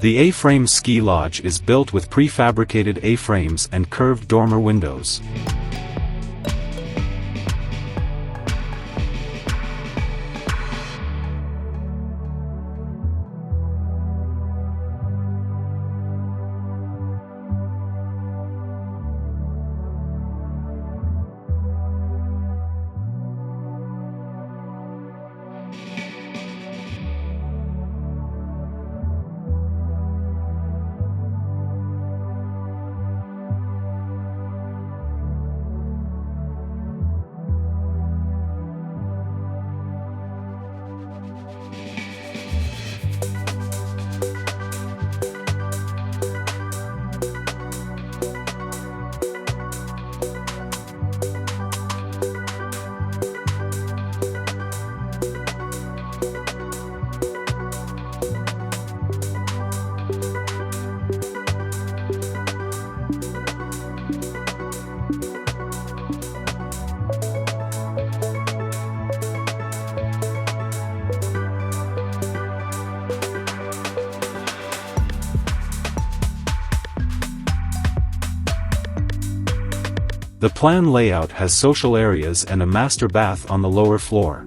The A-frame ski lodge is built with prefabricated A-frames and curved dormer windows. The plan layout has social areas and a master bath on the lower floor.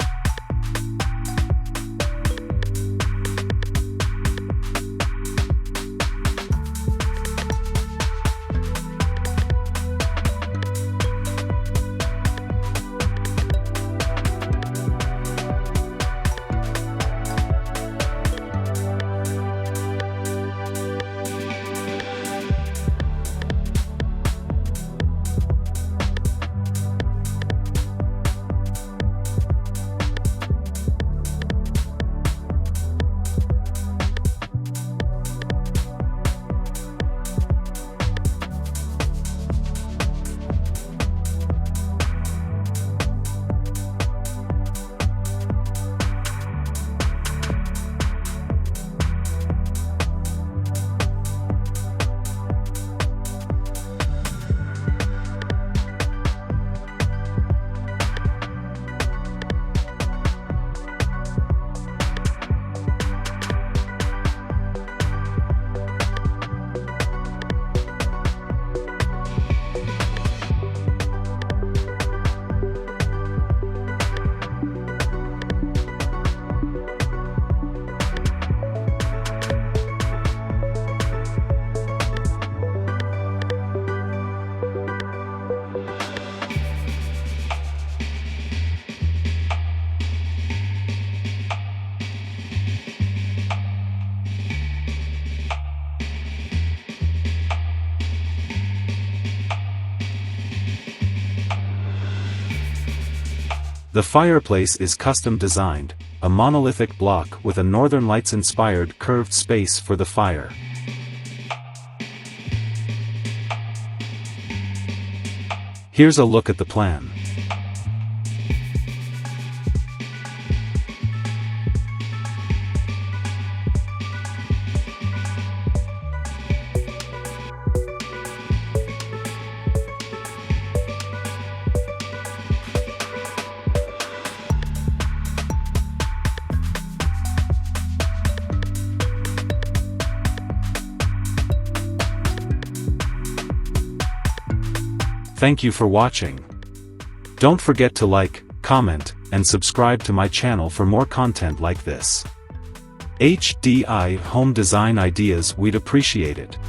The fireplace is custom designed, a monolithic block with a Northern Lights-inspired curved space for the fire. Here's a look at the plan. Thank you for watching. Don't forget to like, comment, and subscribe to my channel for more content like this. HDI home design ideas, we'd appreciate it.